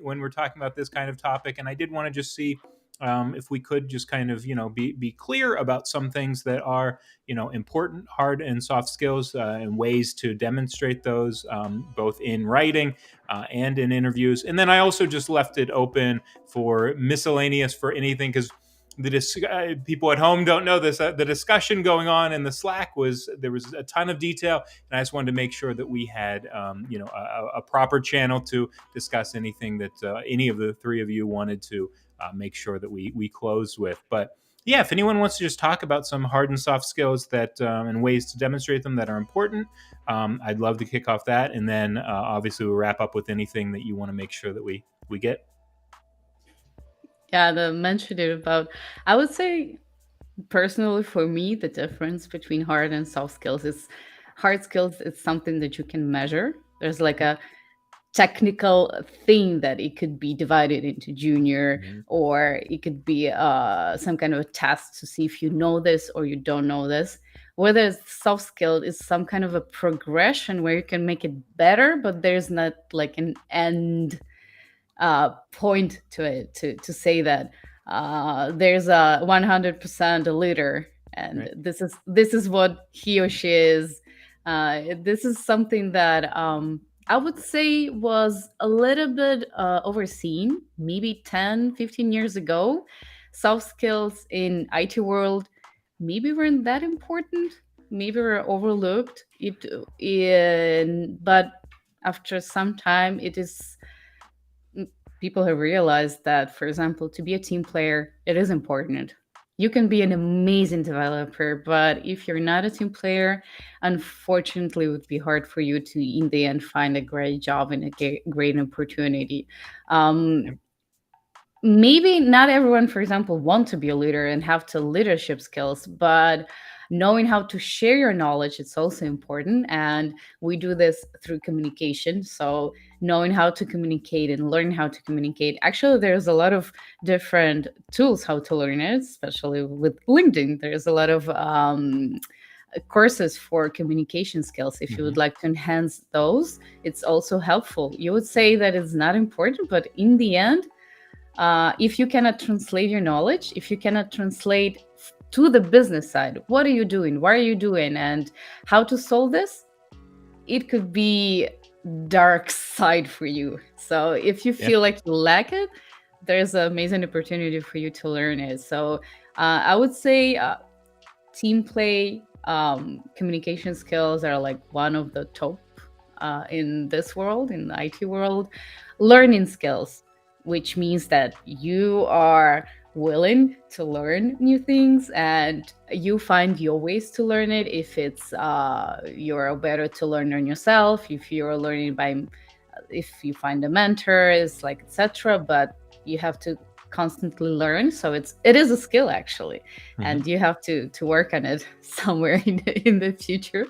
Speaker 1: when we're talking about this kind of topic, and I did want to just see. If we could just kind of be clear about some things that are important hard and soft skills and ways to demonstrate those both in writing and in interviews. And then I also just left it open for miscellaneous for anything because people at home don't know this. The discussion going on in the Slack there was a ton of detail, and I just wanted to make sure that we had a proper channel to discuss anything that any of the three of you wanted to make sure that we closed with. But yeah, if anyone wants to just talk about some hard and soft skills that and ways to demonstrate them that are important, I'd love to kick off that, and then obviously we'll wrap up with anything that you want to make sure that we get.
Speaker 4: Yeah, the mentioned it about, I would say personally for me, the difference between hard and soft skills is hard skills is something that you can measure. There's like a technical thing that it could be divided into junior,
Speaker 1: Mhm.
Speaker 4: or it could be some kind of a test to see if you know this or you don't know this. Whether it's soft skill is some kind of a progression where you can make it better, but there's not like an end point to it to say that there's a 100% a leader, and
Speaker 1: Right.
Speaker 4: this is what he or she is. This is something that I would say was a little bit overseen maybe 10-15 years ago. Soft skills in IT world maybe weren't that important, maybe were overlooked but after some time it is, people have realized that, for example, to be a team player, it is important. You can be an amazing developer, but if you're not a team player, unfortunately, it would be hard for you to, in the end, find a great job and a great opportunity. Um, Maybe not everyone, for example, want to be a leader and have to leadership skills, but knowing how to share your knowledge, it's also important. And we do this through communication. So knowing how to communicate and learn how to communicate. Actually, there's a lot of different tools how to learn it, especially with LinkedIn. There's a lot of courses for communication skills. If you would like to enhance those, it's also helpful. You would say that it's not important, but in the end, if you cannot translate your knowledge, if you cannot translate to the business side, what are you doing? Why are you doing? And how to solve this? It could be dark side for you. So if you feel like you lack it, there's an amazing opportunity for you to learn it. So I would say team play, communication skills are like one of the top in this world, in the IT world. Learning skills, which means that you are willing to learn new things and you find your ways to learn it. If it's you're better to learn on yourself, if you're learning by, if you find a mentor, is like etc. But you have to constantly learn. So it is a skill actually, and you have to work on it somewhere in the future.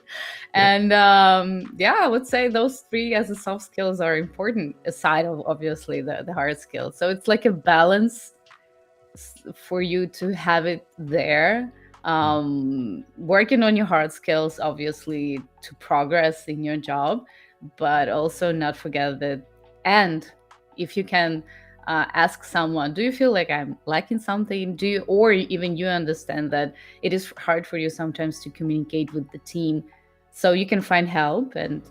Speaker 4: And I would say those three as a soft skills are important aside of obviously the hard skills. So it's like a balance for you to have it there, working on your hard skills obviously to progress in your job, but also not forget that. And if you can ask someone, do you feel like I'm lacking something, do you, or even you understand that it is hard for you sometimes to communicate with the team, so you can find help and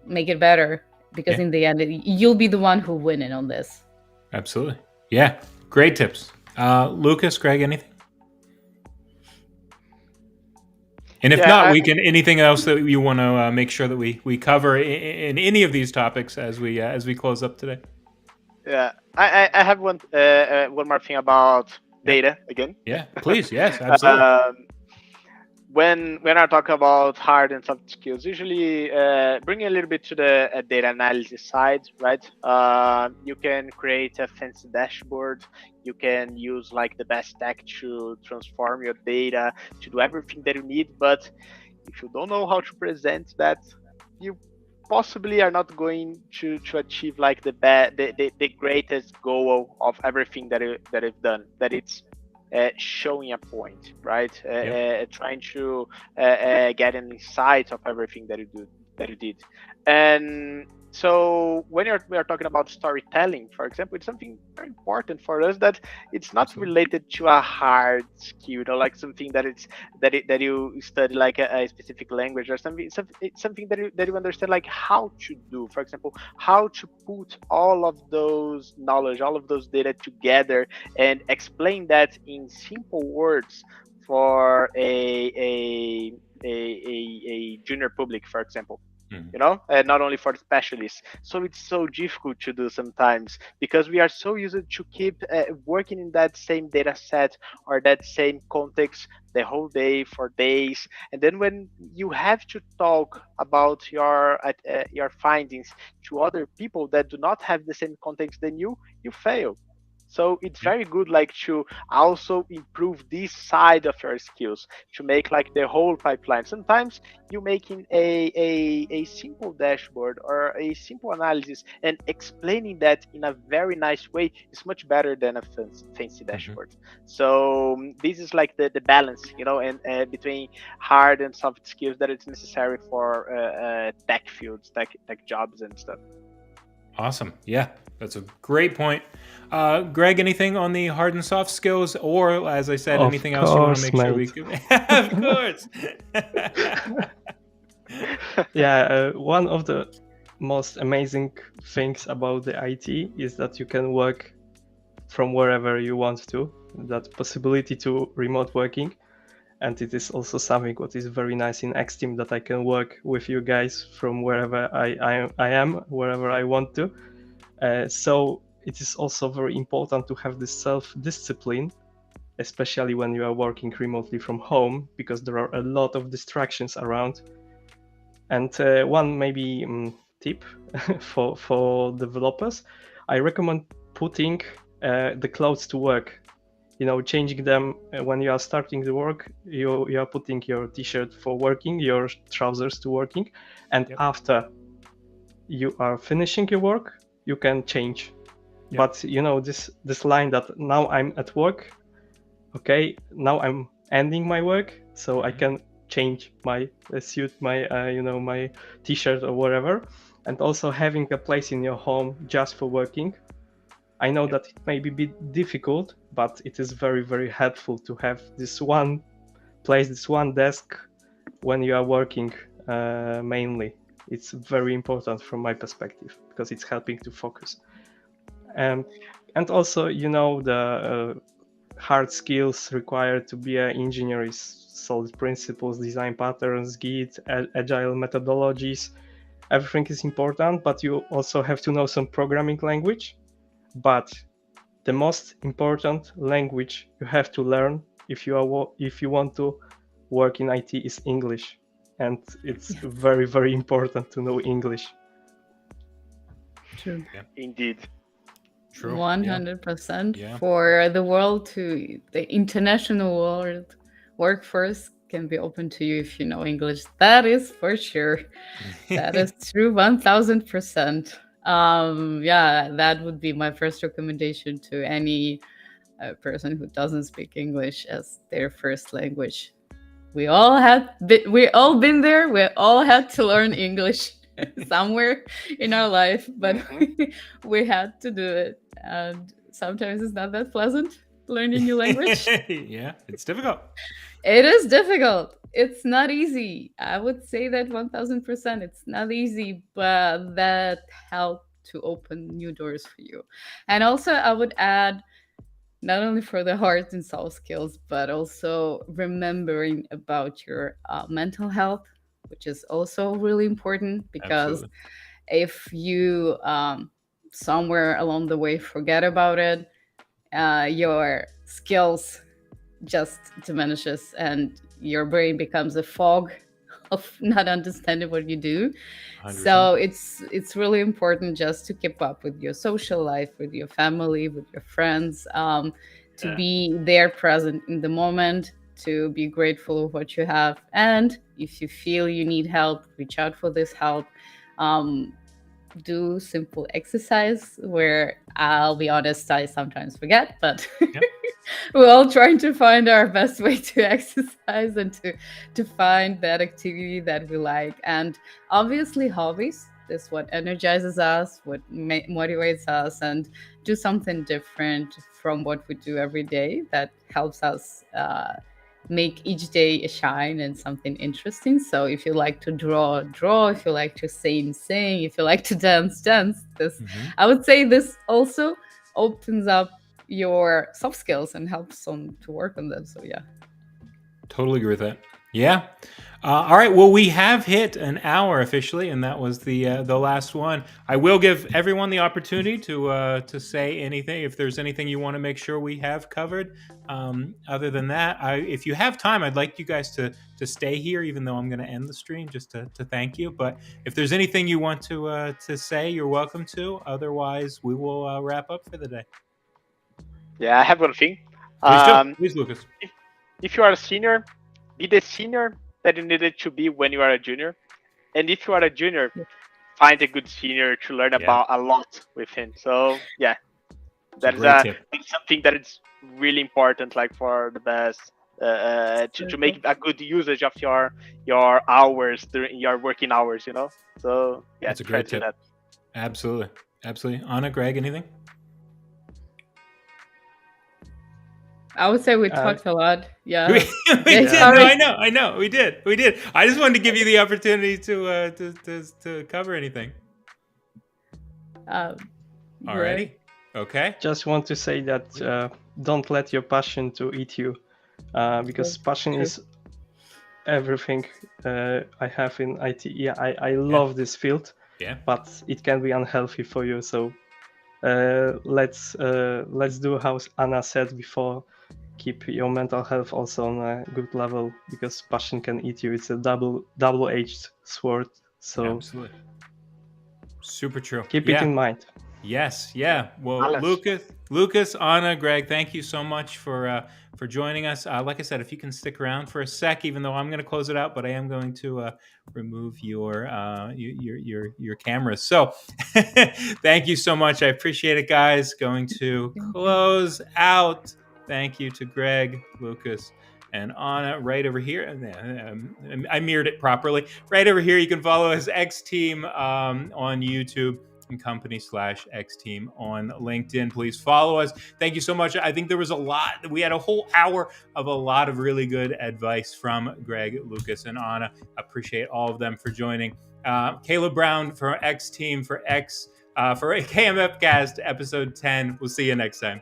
Speaker 4: make it better, because in the end you'll be the one who winning on this.
Speaker 1: Absolutely. Yeah, great tips. Lucas, Greg, anything? And if not, we can. Anything else that you want to make sure that we cover in any of these topics as we close up today?
Speaker 3: Yeah, I have one more thing about data again.
Speaker 1: Yeah, please. Yes, absolutely.
Speaker 3: When I talk about hard and soft skills, usually bring a little bit to the data analysis side, right? You can create a fancy dashboard. You can use like the best tech to transform your data to do everything that you need. But if you don't know how to present that, you possibly are not going to achieve like the greatest goal of everything that you've done. That it's showing a point, right? Trying to get an insight of everything that you did. And so when we are talking about storytelling, for example, it's something very important for us, that it's not related to a hard skill, like something that you study like a specific language or something. It's something that you understand like how to do. For example, how to put all of those knowledge, all of those data together and explain that in simple words for a junior public, for example. Not only for specialists. So it's so difficult to do sometimes, because we are so used to keep working in that same data set or that same context the whole day for days, and then when you have to talk about your findings to other people that do not have the same context than you fail. So it's very good like to also improve this side of your skills, to make like the whole pipeline. Sometimes you making a simple dashboard or a simple analysis and explaining that in a very nice way is much better than a fancy dashboard. So this is like the balance, and between hard and soft skills that it's necessary for tech fields, tech jobs and stuff.
Speaker 1: Awesome. Yeah, that's a great point. Greg, anything on the hard and soft skills, or as I said, anything else you want to make sure we can? Of course.
Speaker 2: Yeah, one of the most amazing things about the IT is that you can work from wherever you want to. That possibility to remote working. And it is also something what is very nice in Xteam, that I can work with you guys from wherever I am, wherever I want to. So it is also very important to have this self-discipline, especially when you are working remotely from home, because there are a lot of distractions around. And one maybe tip for developers, I recommend putting the clothes to work. Changing them when you are starting the work. You are putting your t-shirt for working, your trousers to working, and after you are finishing your work, you can change. But this line that now I'm at work, okay, now I'm ending my work, so I can change my suit, my my t-shirt or whatever. And also having a place in your home just for working. I know that it may be a bit difficult, but it is very, very helpful to have this one place, this one desk when you are working mainly. It's very important from my perspective, because it's helping to focus. And also, the hard skills required to be an engineer is solid principles, design patterns, Git, agile methodologies. Everything is important, but you also have to know some programming language. But the most important language you have to learn if you want to work in IT is English, and it's very, very important to know English.
Speaker 4: True.
Speaker 3: Indeed.
Speaker 1: True.
Speaker 4: 100%
Speaker 1: Yeah.
Speaker 4: for the world the international world workforce can be open to you if you know English. That is for sure. That is true, 1000%. Yeah, that would be my first recommendation to any person who doesn't speak English as their first language. We all been there. We all had to learn English somewhere in our life, but we had to do it. And sometimes it's not that pleasant learning new language.
Speaker 1: Yeah, it's difficult.
Speaker 4: It is difficult. It's not easy. I would say that 1000%. It's not easy, but that helped to open new doors for you. And also, I would add not only for the hard and soft skills, but also remembering about your mental health, which is also really important because
Speaker 1: Absolutely.
Speaker 4: if you somewhere along the way forget about it, your skills just diminishes and your brain becomes a fog of not understanding what you do.
Speaker 1: 100%.
Speaker 4: So it's really important just to keep up with your social life, with your family, with your friends, to be there present in the moment, to be grateful of what you have, and if you feel you need help, reach out for this help. Do simple exercise where I'll be honest, I sometimes forget, but we're all trying to find our best way to exercise and to find that activity that we like. And obviously hobbies is what energizes us, what motivates us, and do something different from what we do every day that helps us make each day a shine and something interesting. So if you like to draw, if you like to sing, if you like to dance. This I would say this also opens up your soft skills and helps them to work on them. So yeah.
Speaker 1: Totally agree with that. Yeah. All right. Well, we have hit an hour officially, and that was the last one. I will give everyone the opportunity to say anything if there's anything you want to make sure we have covered. Other than that, if you have time, I'd like you guys to stay here, even though I'm going to end the stream, just to thank you. But if there's anything you want to say, you're welcome to. Otherwise, we will wrap up for the day.
Speaker 3: Yeah, I have one thing.
Speaker 1: Please, Lucas.
Speaker 3: If you are a senior, be the senior that you needed to be when you are a junior. And if you are a junior, find a good senior to learn about a lot with him. So yeah, that's something that is really important, like for the best, to make a good usage of your hours during your working hours, you know. So yeah,
Speaker 1: that's a great tip. That. Absolutely. Anna, Greg, anything?
Speaker 4: I would say we talked a lot. Yeah.
Speaker 1: We did. No, I know. We did. I just wanted to give you the opportunity to cover anything. Alrighty. Okay.
Speaker 2: Just want to say that don't let your passion to eat you, because passion is everything I have in IT. Yeah, I love this field.
Speaker 1: Yeah.
Speaker 2: But it can be unhealthy for you. So let's do how Anna said before. Keep your mental health also on a good level, because passion can eat you. It's a double-edged sword. So
Speaker 1: absolutely, super true.
Speaker 2: Keep it in mind.
Speaker 1: Yes, yeah. Well, Lucas, Anna, Greg, thank you so much for joining us. Like I said, if you can stick around for a sec, even though I'm going to close it out, but I am going to remove your cameras. So, thank you so much. I appreciate it, guys. Going to close out. Thank you to Greg, Lucas, and Anna right over here. I mirrored it properly. Right over here, you can follow us X Team on YouTube and company/X Team on LinkedIn. Please follow us. Thank you so much. I think there was a lot. We had a whole hour of a lot of really good advice from Greg, Lucas, and Anna. Appreciate all of them for joining. Caleb Brown for X Team for KMFCast episode 10. We'll see you next time.